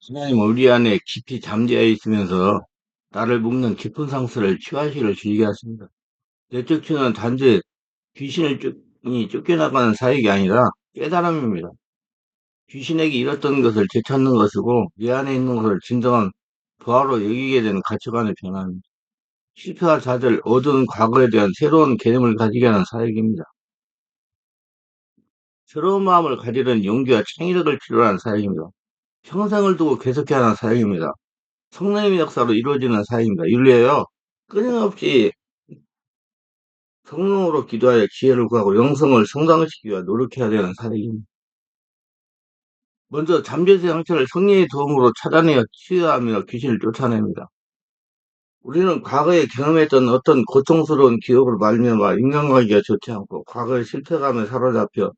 하나님 우리 안에 깊이 잠재해 있으면서 나를 묶는 깊은 상처를 치유하시기를 즐겨 하십니다. 내적 치유는 단지 귀신이 쫓겨나가는 사역이 아니라 깨달음입니다. 귀신에게 잃었던 것을 되찾는 것이고 내 안에 있는 것을 진정한 부하로 여기게 되는 가치관의 변화입니다. 실패와 좌절, 어두운 과거에 대한 새로운 개념을 가지게 하는 사역입니다. 새로운 마음을 가지려는 용기와 창의력을 필요로 하는 사역입니다. 평생을 두고 계속해야 하는 사역입니다. 성령의 역사로 이루어지는 사역입니다. 인류에요 끊임없이 성령으로 기도하여 지혜를 구하고 영성을 성장시키기 위해 노력해야 되는 사역입니다. 먼저 잠재의 상처를 성령의 도움으로 찾아내어 치유하며 귀신을 쫓아냅니다. 우리는 과거에 경험했던 어떤 고통스러운 기억을 말미암아 인간관계가 좋지 않고 과거의 실패감에 사로잡혀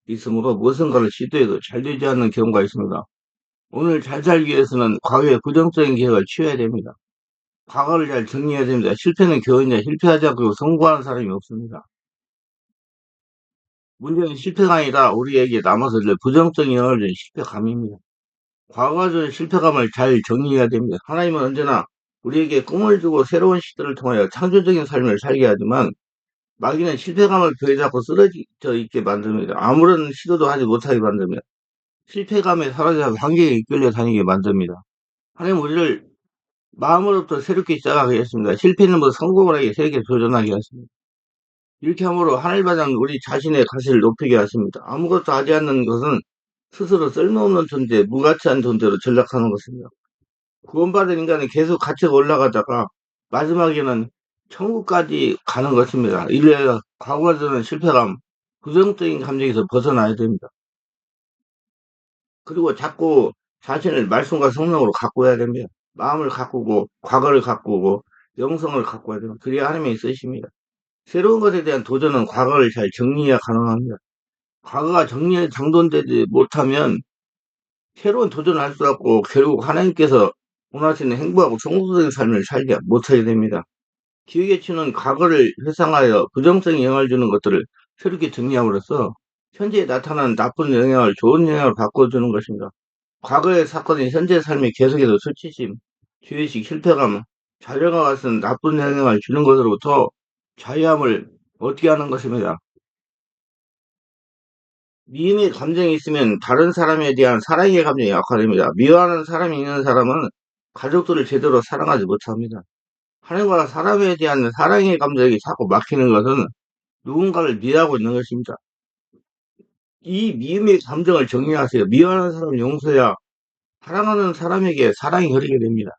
있으므로 무엇인가를 시도해도 잘 되지 않는 경우가 있습니다. 오늘 잘 살기 위해서는 과거의 부정적인 기억을 치워야 됩니다. 과거를 잘 정리해야 됩니다. 실패는 교훈이냐 실패하지 않고 성공하는 사람이 없습니다. 문제는 실패가 아니라 우리에게 남아서 늘 부정적인 영향을 준 실패감입니다. 과거가 준 실패감을 잘 정리해야 됩니다. 하나님은 언제나 우리에게 꿈을 주고 새로운 시도를 통하여 창조적인 삶을 살게 하지만 마귀는 실패감을 부여잡고 쓰러져 있게 만듭니다. 아무런 시도도 하지 못하게 만듭니다. 실패감에 사로잡혀 한계에 이끌려 다니게 만듭니다. 하나님 우리를 마음으로부터 새롭게 시작하게 했습니다. 실패는 뭐 성공을 하게 새롭게 도전하게 하십니다. 이렇게 함으로 하늘바다는 우리 자신의 가치를 높이게 하십니다. 아무것도 하지 않는 것은 스스로 쓸모없는 존재, 무가치한 존재로 전락하는 것입니다. 구원받은 인간은 계속 가치가 올라가다가 마지막에는 천국까지 가는 것입니다. 이래 과거가 주는 실패감, 부정적인 감정에서 벗어나야 됩니다. 그리고 자꾸 자신을 말씀과 성령으로 가꾸어야 됩니다. 마음을 가꾸고 과거를 가꾸고 영성을 가꾸어야 됩니다. 그래야 하나님이 쓰십니다. 새로운 것에 대한 도전은 과거를 잘 정리해야 가능합니다. 과거가 정돈되지 못하면 새로운 도전을 할 수 없고 결국 하나님께서 원하시는 행복하고 성공적인 삶을 살지 못하게 됩니다. 기억의 치유는 과거를 회상하여 부정적인 영향을 주는 것들을 새롭게 정리함으로써 현재에 나타나는 나쁜 영향을 좋은 영향으로 바꿔주는 것입니다. 과거의 사건이 현재 삶에 계속해서 수치심, 죄의식, 실패감, 좌절과 같은 나쁜 영향을 주는 것으로부터 자유함을 얻게 하는 것입니다. 미움의 감정이 있으면 다른 사람에 대한 사랑의 감정이 약화됩니다. 미워하는 사람이 있는 사람은 가족들을 제대로 사랑하지 못합니다. 하나님과 사람에 대한 사랑의 감정이 자꾸 막히는 것은 누군가를 미워하고 있는 것입니다. 이 미움의 감정을 정리하세요. 미워하는 사람을 용서해야 사랑하는 사람에게 사랑이 흐르게 됩니다.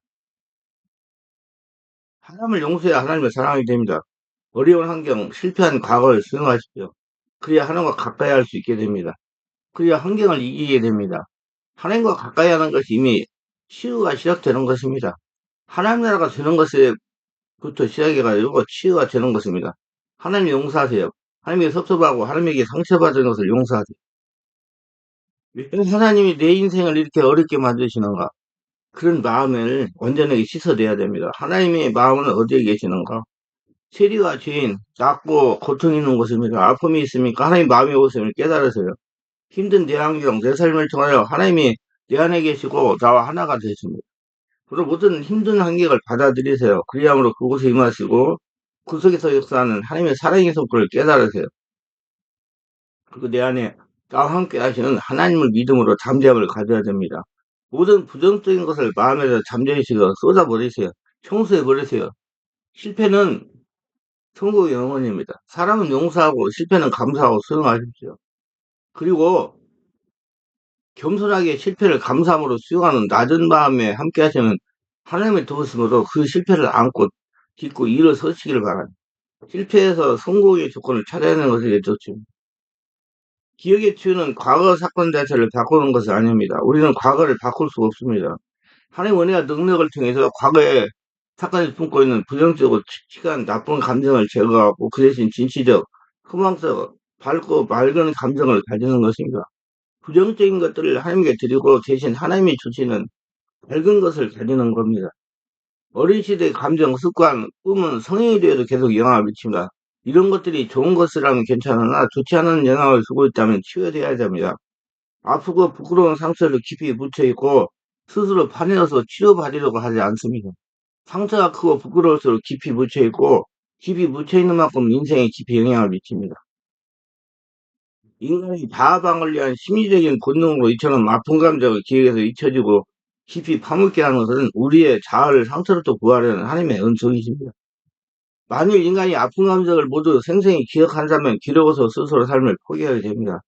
하나님을 용서해야 하나님을 사랑하게 됩니다. 어려운 환경, 실패한 과거를 수용하십시오. 그래야 하나님과 가까이 할 수 있게 됩니다. 그래야 환경을 이기게 됩니다. 하나님과 가까이 하는 것이 이미 치유가 시작되는 것입니다. 하나님 나라가 되는 것부터 시작해가지고 치유가 되는 것입니다. 하나님 용서하세요. 하나님에게 섭섭하고 하나님에게 상처받은 것을 용서하세요. 왜 하나님이 내 인생을 이렇게 어렵게 만드시는가? 그런 마음을 완전하게 씻어내야 됩니다. 하나님의 마음은 어디에 계시는가? 세리와 죄인, 낙고 고통이 있는 곳입니다. 아픔이 있습니까? 하나님 마음이 오심을 깨달으세요. 힘든 내 환경, 내 삶을 통하여 하나님이 내 안에 계시고 나와 하나가 되십니다. 그리고 모든 힘든 환경을 받아들이세요. 그리함으로 그곳에 임하시고 그 속에서 역사하는 하나님의 사랑의 속도를 깨달으세요. 그리고 내 안에 나와 함께 하시는 하나님을 믿음으로 잠재함을 가져야 됩니다. 모든 부정적인 것을 마음에서 잠재의식으로 쏟아버리세요. 청소해버리세요. 실패는 천국의 영혼입니다. 사람은 용서하고 실패는 감사하고 수용하십시오. 그리고 겸손하게 실패를 감사함으로 수용하는 낮은 마음에 함께 하시는 하나님의 도우심으로 그 실패를 안고 딛고 일어서시기를 바랍니다. 실패에서 성공의 조건을 찾아내는 것이 좋습니다. 기억의 치유는 과거 사건 자체를 바꾸는 것이 아닙니다. 우리는 과거를 바꿀 수가 없습니다. 하나님의 은혜와 능력을 통해서 과거에 사건이 품고 있는 부정적이고 칙칙한 나쁜 감정을 제거하고 그 대신 진취적, 희망적, 밝고 맑은 감정을 가지는 것입니다. 부정적인 것들을 하나님께 드리고 대신 하나님이 주시는 밝은 것을 가지는 겁니다. 어린 시대의 감정, 습관, 꿈은 성인이 되어도 계속 영향을 미칩니다. 이런 것들이 좋은 것이라면 괜찮으나 좋지 않은 영향을 주고 있다면 치유해야 됩니다. 아프고 부끄러운 상처를 깊이 묻혀 있고 스스로 파내어서 치료받으려고 하지 않습니다. 상처가 크고 부끄러울수록 깊이 묻혀 있고 깊이 묻혀 있는 만큼 인생에 깊이 영향을 미칩니다. 인간이 자아 방어를 위한 심리적인 본능으로 이처럼 아픈 감정을 기억해서 잊혀지고 깊이 파묻게 하는 것은 우리의 자아를 상처로부터 구하려는 하나님의 은총이십니다. 만일 인간이 아픈 감정을 모두 생생히 기억한다면 기록에서 스스로 삶을 포기하게 됩니다.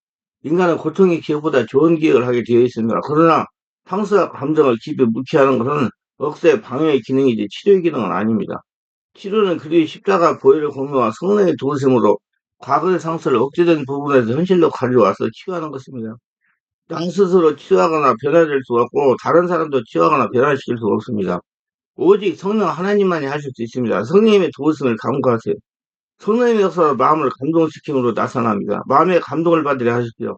인간은 고통의 기억보다 좋은 기억을 하게 되어 있습니다. 그러나 상처와 감정을 깊이 묵게 하는 것은 억세 방해의 기능이지 치료의 기능은 아닙니다. 치료는 그리스도의 십자가 보혈의 공로와 성령의 도우심으로 과거의 상처를 억제된 부분에서 현실로 가져와서 치유하는 것입니다. 나 스스로 치유하거나 변화될 수 없고 다른 사람도 치유하거나 변화시킬 수 없습니다. 오직 성령 하나님만이 하실 수 있습니다. 성령님의 도우심을 간구하세요. 성령님의 역사로 마음을 감동시킴으로 나타납니다. 마음의 감동을 받으려 하십시오.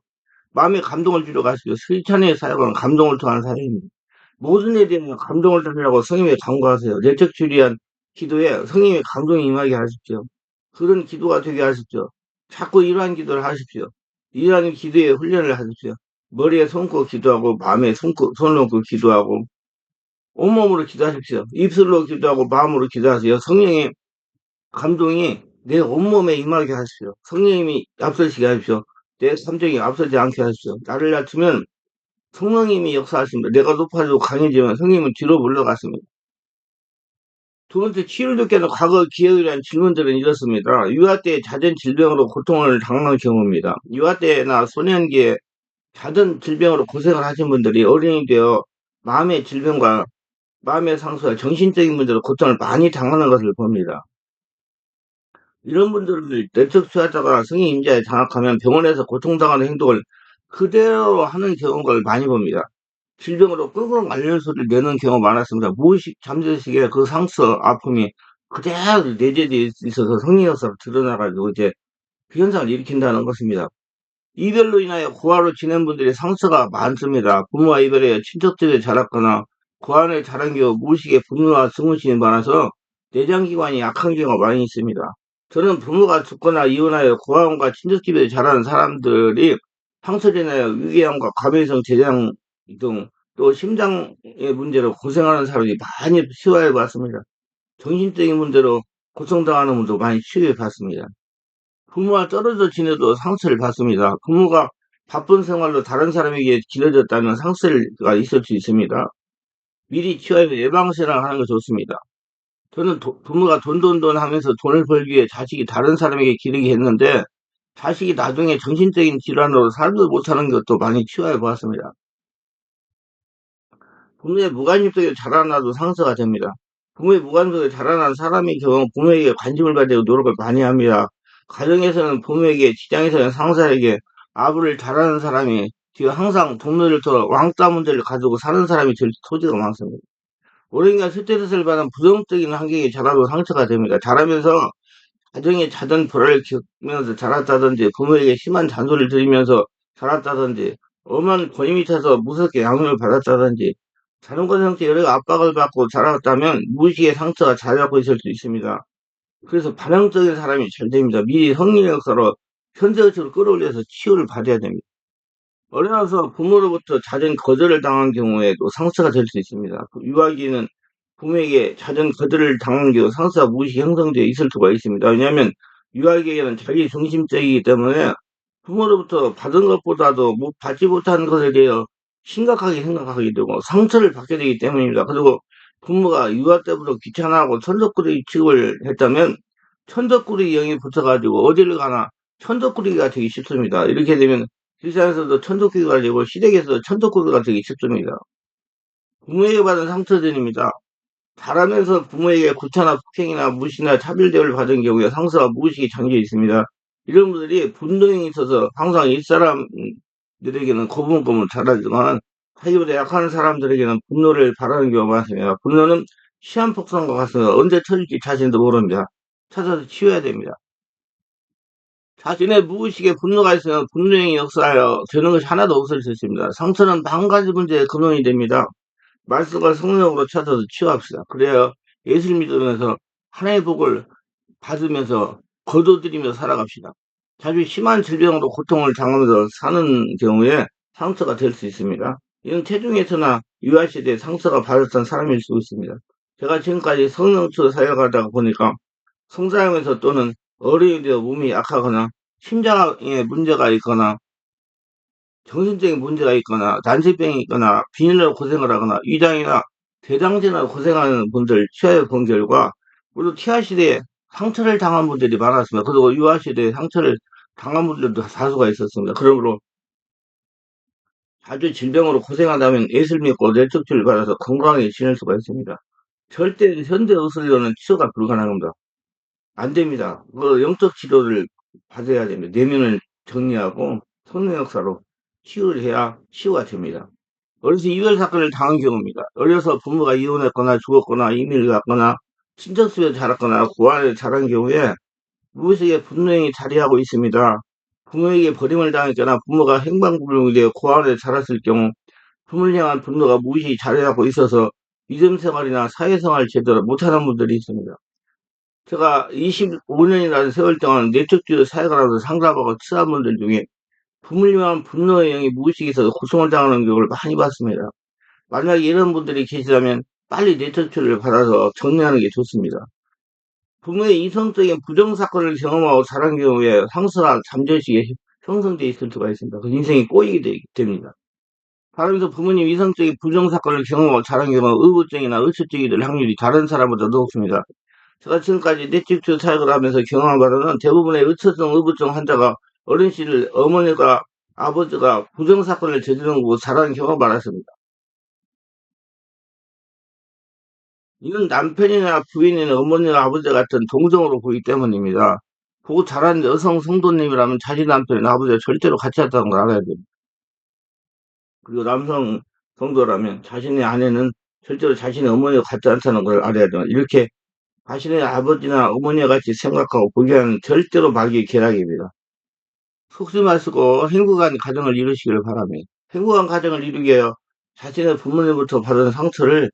마음의 감동을 주려고 하십시오. 실천의 사역은 감동을 통한 사역입니다. 모든 일에 대한 감동을 달라고 성님에 간구하세요. 내적 주리한 기도에 성님의 감동이 임하게 하십시오. 그런 기도가 되게 하십시오. 자꾸 이러한 기도를 하십시오. 이러한 기도에 훈련을 하십시오. 머리에 손고 기도하고 마음에 손을 얹고 기도하고 온몸으로 기도하십시오. 입술로 기도하고 마음으로 기도하세요. 성령의 감동이 내 온몸에 임하게 하십시오. 성령님이 앞서시게 하십시오. 내 감정이 앞서지 않게 하십시오. 나를 낮추면 성령님이 역사하십니다. 내가 높아지고 강해지면 성령님은 뒤로 물러갔습니다. 두 번째, 치유를 돕게 하는 과거 기억에 대한 질문들은 이렇습니다. 유아 때 잦은 질병으로 고통을 당한 경우입니다. 유아 때나 소년기에 잦은 질병으로 고생을 하신 분들이 어른이 되어 마음의 질병과 마음의 상처와 정신적인 문제로 고통을 많이 당하는 것을 봅니다. 이런 분들을 내적 수사자가 성인 임자에 장악하면 병원에서 고통당하는 행동을 그대로 하는 경우를 많이 봅니다. 질병으로 끙끙 앓는 소리를 내는 경우가 많았습니다. 무의식 잠재의식에 그 상처, 아픔이 그대로 내재되어 있어서 성인 역사로 드러나가지고 이제 그 현상을 일으킨다는 것입니다. 이별로 인하여 고아로 지낸 분들의 상처가 많습니다. 부모와 이별해 친척들에 자랐거나 고아원에 자란 경우 무의식의 분노와 승무심이 많아서 내장기관이 약한 경우가 많이 있습니다. 저는 부모가 죽거나 이혼하여 고아원과 친척집에 자라는 사람들이 상처로 인하여 위궤양과 과민성 제장 등 또 심장의 문제로 고생하는 사람이 많이 치료해 봤습니다. 정신적인 문제로 고통당하는 분도 많이 치료해 봤습니다. 부모와 떨어져 지내도 상처를 받습니다. 부모가 바쁜 생활로 다른 사람에게 길어졌다면 상처가 있을 수 있습니다. 미리 치료하여 예방신앙을 하는 게 좋습니다. 저는 부모가 돈 하면서 돈을 벌기 위해 자식이 다른 사람에게 기르게 했는데 자식이 나중에 정신적인 질환으로 살도 못하는 것도 많이 치료해 보았습니다. 부모의 무관심 속에 자라나도 상처가 됩니다. 부모의 무관심 속에 자라난 사람의 경우 부모에게 관심을 받으려고 노력을 많이 합니다. 가정에서는 부모에게, 직장에서는 상사에게 아부를 잘하는 사람이 뒤에 항상 동료를 더 왕따 문제를 가지고 사는 사람이 될 소지가 많습니다. 오랜 스트레스를 받은 부정적인 환경에 자라도 상처가 됩니다. 자라면서 가정에 잦은 불화를 겪으면서 자랐다든지 부모에게 심한 잔소리를 들으면서 자랐다든지 엄한 권위 차서 무섭게 양육을 받았다든지 자존감 상태 여러 압박을 받고 자랐다면 무의식의 상처가 자리 잡고 있을 수 있습니다. 그래서 반항적인 사람이 잘 됩니다. 미리 성령 역사로 현재의식으로 끌어올려서 치유를 받아야 됩니다. 어려서 부모로부터 잦은 거절을 당한 경우에도 상처가 될 수 있습니다. 유아기는 부모에게 잦은 거절을 당한 경우 상처가 무의식이 형성되어 있을 수가 있습니다. 왜냐하면 유아기에는 자기 중심적이기 때문에 부모로부터 받은 것보다도 받지 못한 것에 대해 심각하게 생각하게 되고 상처를 받게 되기 때문입니다. 그리고 부모가 유아 때부터 귀찮아하고 천덕꾸러기 취급을 했다면 천덕꾸러기 영이 붙어가지고 어디를 가나 천덕꾸러기가 되기 쉽습니다. 이렇게 되면 일상에서도 천덕꾸러기가 되고 시댁에서도 천덕꾸러기가 되기 쉽습니다. 부모에게 받은 상처들입니다. 자라면서 부모에게 구타나 폭행이나 무시나 차별 대우를 받은 경우에 상처가 무의식에 잠겨 있습니다. 이런 분들이 분노에 있어서 항상 윗사람들에게는 고분고분 잘하지만 자기보다 약한 사람들에게는 분노를 바라는 경우가 많습니다. 분노는 시한폭탄과 같습니다. 언제 터질지 자신도 모릅니다. 찾아서 치워야 됩니다. 자신의 무의식에 분노가 있으면 분노행위 역사하여 되는 것이 하나도 없을 수 있습니다. 상처는 만 가지 문제의 근원이 됩니다. 말씀과 성령으로 찾아서 치유합시다. 그래야 예수를 믿으면서 하나님의 복을 받으면서 거둬들이며 살아갑시다. 자주 심한 질병으로 고통을 당하면서 사는 경우에 상처가 될 수 있습니다. 이는 태중에서나 유아시대에 상처가 받았던 사람일 수 있습니다. 제가 지금까지 성령추 사역하다가 보니까 성장하면서 또는 어른이 되어 몸이 약하거나 심장에 문제가 있거나 정신적인 문제가 있거나 난치병이 있거나 빈혈로 고생을 하거나 위장이나 대장제나 고생하는 분들 치아에 본 결과 모두 치아시대에 상처를 당한 분들이 많았습니다. 그리고 유아시대에 상처를 당한 분들도 다수가 있었습니다. 그러므로 자주 질병으로 고생한다면 예술 믿고 뇌척추를 받아서 건강하게 지낼 수가 있습니다. 절대 현대 의술로는 치료가 불가능합니다. 안 됩니다. 그 영적 치료를 받아야 됩니다. 내면을 정리하고 성령 역사로 치유를 해야 치유가 됩니다. 어려서 이별 사건을 당한 경우입니다. 어려서 부모가 이혼했거나 죽었거나 이민을 갔거나 친척집에 자랐거나 고아에 자란 경우에 무의식의 분노형이 자리하고 있습니다. 부모에게 버림을 당했거나 부모가 행방불명이 되어 고아원에 자랐을 경우 부모를 향한 분노가 무의식이 자리하고 있어서 믿음 생활이나 사회생활을 제대로 못하는 분들이 있습니다. 제가 25년이라는 세월 동안 내적주의 사역을 하면서 상담하고 치유한 분들 중에 부모를 향한 분노의 영이 무의식에서 고통을 당하는 경우를 많이 봤습니다. 만약에 이런 분들이 계시다면 빨리 뇌척추를 받아서 정리하는 게 좋습니다. 부모의 이성적인 부정사건을 경험하고 자란 경우에 상처나 잠재의식이 형성되어 있을 수가 있습니다. 그 인생이 꼬이게 됩니다. 살면서 부모님 이성적인 부정사건을 경험하고 자란 경우는 의부증이나 의처증이 될 확률이 다른 사람보다 높습니다. 제가 지금까지 뇌척추 사역을 하면서 경험한 바로는 대부분의 의처증, 의부증 환자가 어린 시절 어머니가 아버지가 부정사건을 저지른 거고 자라는 경우가 많았습니다. 이건 남편이나 부인이나 어머니나 아버지 같은 동정으로 보기 때문입니다. 보고 자란 여성 성도님이라면 자신 남편이나 아버지가 절대로 같이 했다는 걸 알아야 됩니다. 그리고 남성 성도라면 자신의 아내는 절대로 자신의 어머니와 같지 않다는 걸 알아야 됩니다. 이렇게 자신의 아버지나 어머니와 같이 생각하고 보게 하는 절대로 마귀의 계략입니다. 속지 마시고 행복한 가정을 이루시기를 바랍니다. 행복한 가정을 이루기 위해 자신의 부모님부터 받은 상처를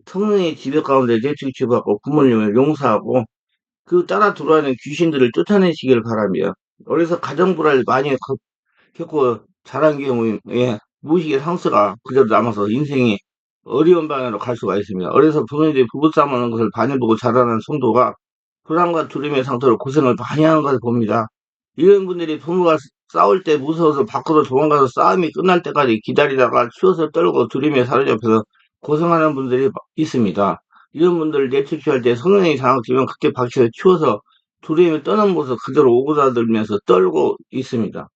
성령의 지배 가운데 내축치받고 부모님을 용서하고 그 따라 들어와는 귀신들을 쫓아내시기를 바랍니다. 어려서 가정불화를 많이 겪고 자란 경우에 무의식의 상처가 그대로 남아서 인생이 어려운 방향으로 갈 수가 있습니다. 어려서 부모님들이 부부싸움하는 것을 많이 보고 자라는 성도가 불안과 두려움의 상태로 고생을 많이 하는 것을 봅니다. 이런 분들이 부모가 싸울 때 무서워서 밖으로 도망가서 싸움이 끝날 때까지 기다리다가 추워서 떨고 두려움에 사로잡혀서 고생하는 분들이 있습니다. 이런 분들을 내쫓할 때 성령이 장악되면 그때 박혀서 추워서 두려움에 떠는 모습 그대로 오고다들면서 떨고 있습니다.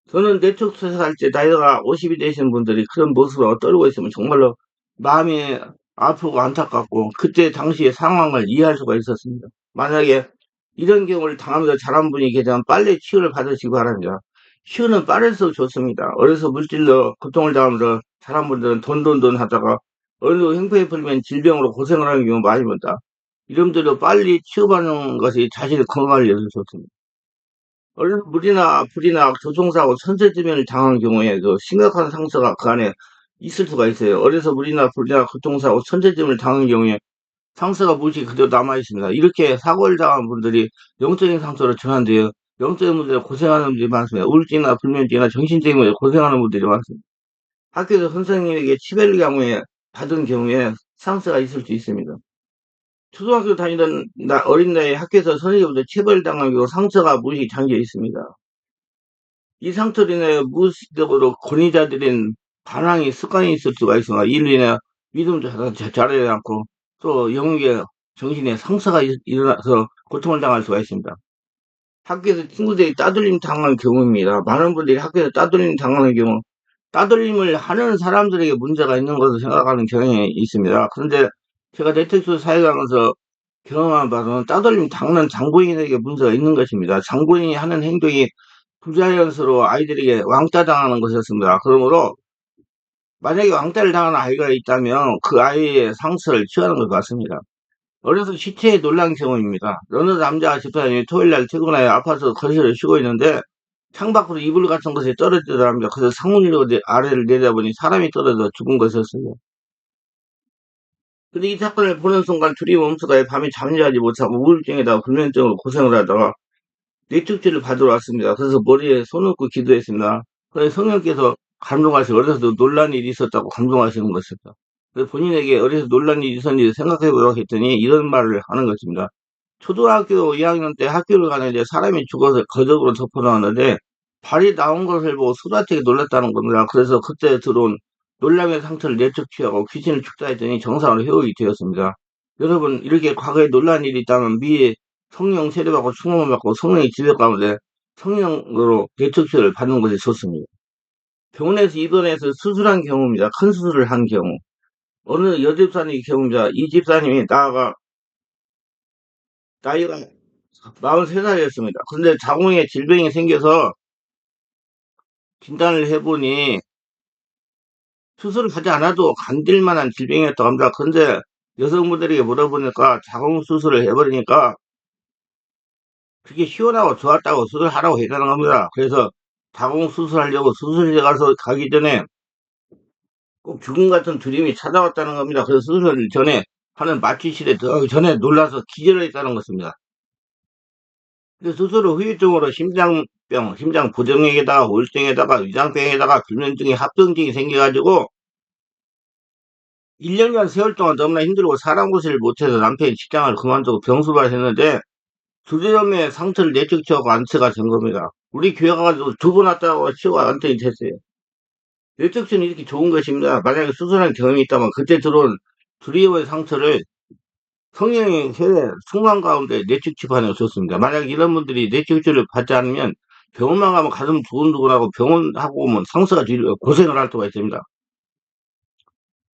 저는 내쫓할 때 나이가 50이 되신 분들이 그런 모습으로 떨고 있으면 정말로 마음이 아프고 안타깝고 그때 당시의 상황을 이해할 수가 있었습니다. 만약에 이런 경우를 당하면서 자란 분이 계시면 빨리 치유를 받으시기 바랍니다. 치유는 빠를수록 좋습니다. 어려서 물질로 고통을 당하면서 자란 분들은 돈 하다가 어느 정도 행편이 풀리면 질병으로 고생을 하는 경우 많이 본다. 이런 분들도 빨리 치유받는 것이 자신의 건강을 위해서 좋습니다. 얼른 물이나 불이나 교통사고, 천재지변을 당한 경우에 그 심각한 상처가 그 안에 있을 수가 있어요. 어려서 물이나 불이나 교통사고, 천재지변을 당한 경우에 상처가 무지 그대로 남아 있습니다. 이렇게 사고를 당한 분들이 영적인 상처로 전환되어 영적인 문제로 고생하는 분들이 많습니다. 우울증이나 불면증이나 정신적인 문제로 고생하는 분들이 많습니다. 학교에서 선생님에게 치벨 강의에 받은 경우에 상처가 있을 수 있습니다. 초등학교 다니던 어린 나이에 학교에서 선생님부터 체벌당한 경우 상처가 무지 잠겨 있습니다. 이 상처로 인해 무의식적으로 권위자들인 반항이 습관이 있을 수가 있으나 이로 인해 믿음도 잘하지 않고 또 영역에 정신에 상처가 일어나서 고통을 당할 수가 있습니다. 학교에서 친구들이 따돌림 당하는 경우입니다. 많은 분들이 학교에서 따돌림 당하는 경우 따돌림을 하는 사람들에게 문제가 있는 것을 생각하는 경향이 있습니다. 그런데 제가 네트워크 사회하면서 경험한 바로는 따돌림 당하는 장본인에게 문제가 있는 것입니다. 장본인이 하는 행동이 부자연스러워 아이들에게 왕따 당하는 것이었습니다. 그러므로 만약에 왕따를 당하는 아이가 있다면 그 아이의 상처를 치유하는 것 같습니다. 어려서 시체에 놀란 경우입니다. 어느 남자가 집사람이 토요일날 퇴근하여 아파서 거실에 쉬고 있는데 창밖으로 이불 같은 것이 떨어지더랍니다. 그래서 창문으로 아래를 내다보니 사람이 떨어져 죽은 것이었어요. 근데 이 사건을 보는 순간 둘이 몸속에 밤에 잠자지 못하고 우울증에다가 불면증으로 고생을 하다가 뇌축제를 받으러 왔습니다. 그래서 머리에 손 얹고 기도했습니다. 그래서 성령께서 감동하시고, 어려서도 놀란 일이 있었다고 감동하시는 것입니다. 그래서 본인에게 어려서 놀란 일이 있었는지 생각해 보라고 했더니 이런 말을 하는 것입니다. 초등학교 2학년 때 학교를 가는데 사람이 죽어서 거적으로 덮어나왔는데 발이 나온 것을 보고 수라되게 놀랐다는 겁니다. 그래서 그때 들어온 놀람의 상처를 내적 취하고 귀신을 죽다 했더니 정상으로 회복이 되었습니다. 여러분, 이렇게 과거에 놀란 일이 있다면 미리 성령 세례받고 충만을 받고 성령의 지배 가운데 성령으로 내적 치유를 받는 것이 좋습니다. 병원에서 입원해서 수술한 경우입니다. 큰 수술을 한 경우. 어느 여집사님 경우입니다. 이 집사님이 나이가 43살이었습니다. 근데 자궁에 질병이 생겨서 진단을 해보니 수술을 하지 않아도 간질 만한 질병이었다고 합니다. 근데 여성분들에게 물어보니까 자궁 수술을 해버리니까 그게 시원하고 좋았다고 수술하라고 했다는 겁니다. 그래서 자궁 수술하려고 수술실에 가서 가기 전에 꼭 죽음 같은 두려움이 찾아왔다는 겁니다. 그래서 수술 전에 하는 마취실에 들어가기 전에 놀라서 기절을 했다는 것입니다. 그 수술 후 후유증으로 심장병, 심장 부정액에다가 우울증에다가 위장병에다가 불면증이 합병증이 생겨가지고 1년간 세월 동안 너무나 힘들고 사람 구실을 못해서 남편이 직장을 그만두고 병수발 했는데 두려움의 상처를 내적 치유하고 안처가 된 겁니다. 우리 교회 가가지고 2번 왔다고 치유가 안처이 됐어요. 내적 치유는 이렇게 좋은 것입니다. 만약에 수술한 경험이 있다면 그때 들어온 두려움의 상처를 성령의 세례 충만 가운데 내적 치유하는 게 좋습니다. 만약 이런 분들이 내적 치유를 받지 않으면 병원만 가면 가슴 두근두근하고 병원하고 오면 상처가 고생을 할 수가 있습니다.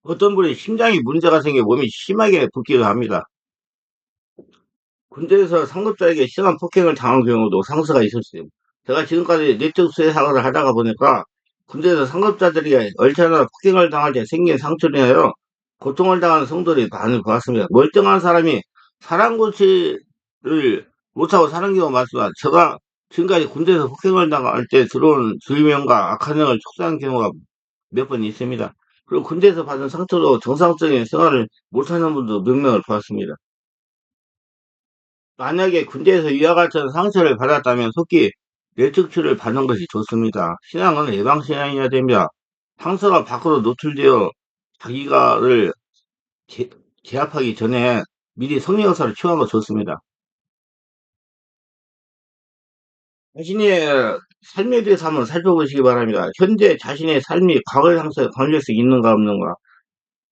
어떤 분이 심장에 문제가 생겨 몸이 심하게 붓기도 합니다. 군대에서 상급자에게 심한 폭행을 당한 경우도 상처가 있었어요. 제가 지금까지 내적 수혜 사고를 하다가 보니까 군대에서 상급자들이 얼차나 폭행을 당할 때 생긴 상처로 인하여 고통을 당하는 성도들이 많이 보았습니다. 멀쩡한 사람이 사람 고치를 못하고 사는 경우가 많습니다. 제가 지금까지 군대에서 폭행을 당할 때 들어온 주의명과 악한 영을 촉사한 경우가 몇 번 있습니다. 그리고 군대에서 받은 상처로 정상적인 생활을 못하는 분도 몇 명을 보았습니다. 만약에 군대에서 이와 같은 상처를 받았다면 속히 뇌척추를 받는 것이 좋습니다. 신앙은 예방신앙이어야 됩니다. 상처가 밖으로 노출되어 자기가를 제, 제압하기 전에 미리 성령사를 치유하는 거 좋습니다. 자신의 삶에 대해서 한번 살펴보시기 바랍니다. 현재 자신의 삶이 과거의 상처에 관련성이 있는가 없는가?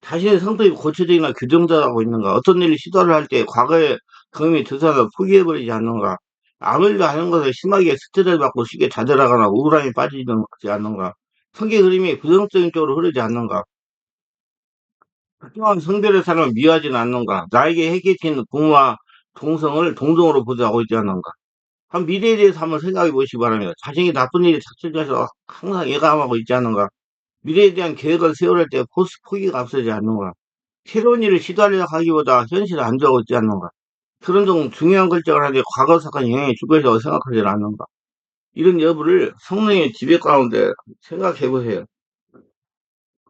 자신의 성격이 고쳐지거나 규정자하고 있는가? 어떤 일을 시도를 할 때 과거의 경험이 드러나도 포기해버리지 않는가? 아무 일도 하는 것을 심하게 스트레스 받고 쉽게 좌절하거나 우울함에 빠지지 않는가? 성격 흐름이 부정적인 쪽으로 흐르지 않는가? 특정한 성별의 사람을 미워하지는 않는가? 나에게 해결치는 부모와 동성을 동정으로 보자고 있지 않는가? 한 미래에 대해서 한번 생각해 보시기 바랍니다. 자신이 나쁜 일이 닥쳐져서 항상 예감하고 있지 않는가? 미래에 대한 계획을 세워갈 때 포기가 앞서지 않는가? 새로운 일을 시도하려고 하기보다 현실을 안주하고 있지 않는가? 그런 등 중요한 결정을 하는데 과거 사건이 영향을 줄 것이라고 생각하지 않는가? 이런 여부를 성령의 지배 가운데 생각해 보세요.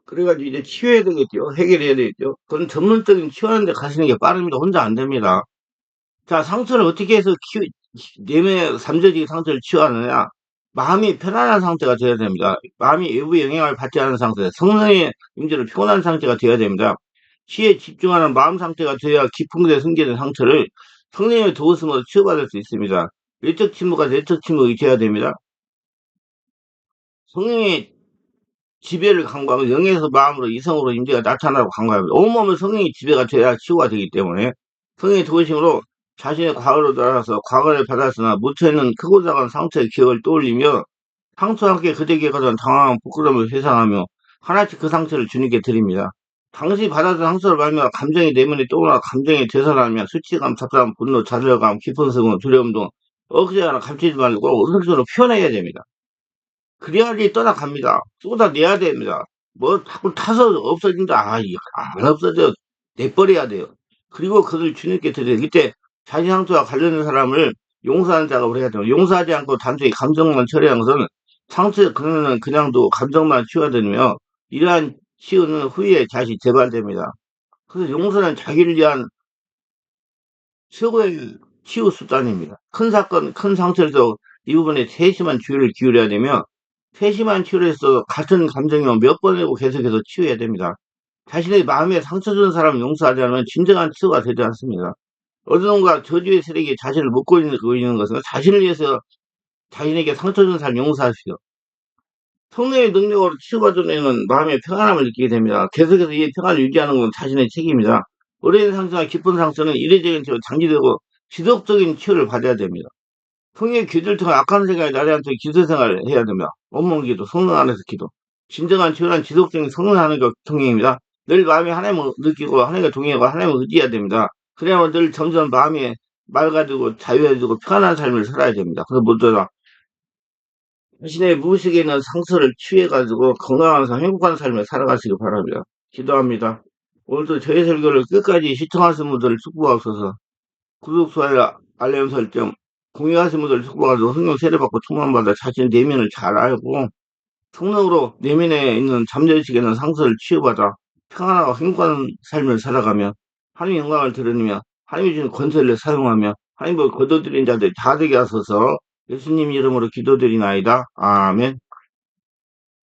그래가지고 이제 치유해야 되겠죠. 해결해야 되겠죠. 그건 전문적인 치유하는 데 가시는 게 빠릅니다. 혼자 안 됩니다. 자, 상처를 어떻게 해서 내면의 잠재적인 상처를 치유하느냐? 마음이 편안한 상태가 되어야 됩니다. 마음이 외부 영향을 받지 않은 상태, 성령의 임재로 피곤한 상태가 되어야 됩니다. 시에 집중하는 마음 상태가 되어야 깊은 곳에 숨겨진 상처를 성령의 도우심으로 치유받을 수 있습니다. 외적 침묵과 내적 침묵이 되어야 됩니다. 성령의 지배를 간과하면 영에서 마음으로 이성으로 임재가 나타나고 간과합니다. 온몸은 성령의 지배가 돼야 치유가 되기 때문에 성령의 도우심으로 자신의 과거로 돌아가서 과거를 받았으나 묻혀있는 크고 작은 상처의 기억을 떠올리며 상처와 함께 그대에게 가져온 당황한 부끄러움을 회상하며 하나씩 그 상처를 주님께 드립니다. 당시 받았던 상처를 말미암아 감정이 내면에 떠올라 감정이 되살아나며 수치감, 잡담, 분노, 좌절감, 깊은 슬픔, 두려움 등 억제하나 감추지 말고 은근슬로 표현해야 됩니다. 그래야지 떠나갑니다. 쏟아내야 됩니다. 뭐 자꾸 타서 없어진다. 안 없어져. 내버려야 돼요. 그리고 그걸 주님께 드려요. 이때 자기 상처와 관련된 사람을 용서하는 작업을 해야 돼요. 용서하지 않고 단순히 감정만 처리하는 것은 상처의 근원은 그냥도 감정만 치유하되며 이러한 치유는 후에 다시 재발됩니다. 그래서 용서는 자기를 위한 최고의 치유 수단입니다. 큰 사건, 큰 상처에서 이 부분에 세심한 주의를 기울여야 되며 세심한 치유를 해서 같은 감정이면 몇 번이고 계속해서 치유해야 됩니다. 자신의 마음에 상처 준 사람을 용서하지 않으면 진정한 치유가 되지 않습니다. 어디론가 저주의 세력이 자신을 묶고 있는 것은 자신을 위해서 자신에게 상처 준 사람 용서하시오. 성령의 능력으로 치유받은 애는 마음의 평안함을 느끼게 됩니다. 계속해서 이 평안을 유지하는 건 자신의 책임이다. 오래된 상처나 깊은 상처는 이례적인 치유, 장기되고 지속적인 치유를 받아야 됩니다. 성령의 기도를 통해 악한 생각이 나지 않도록 기도 생활을 해야 됩니다. 원문 기도, 성령 안에서 기도. 진정한 치유란 지속적인 성령 하는 것 통행입니다. 늘 마음이 하나님을 느끼고 하나님과 동행하고 하나님을 의지해야 됩니다. 그래야만 늘 점점 마음이 맑아지고 자유해지고 편안한 삶을 살아야 됩니다. 그래서 모두가 자신의 무의식에 있는 상처를 취해가지고 건강한 삶, 행복한 삶을 살아가시기 바랍니다. 기도합니다. 오늘도 저희 설교를 끝까지 시청하신 분들을 축복하옵소서. 구독, 좋아요, 알림 설정, 공유하신 분들 축복하셔서 성령 세례받고 충만받아 자신의 내면을 잘 알고 성령으로 내면에 있는 잠재의식에 있는 상처를 치유받아 평안하고 행복한 삶을 살아가며 하나님의 영광을 드러내며 하나님이 주신 권세를 사용하며 하나님을 거둬들인 자들 다 되게 하소서. 예수님 이름으로 기도드리나이다. 아멘.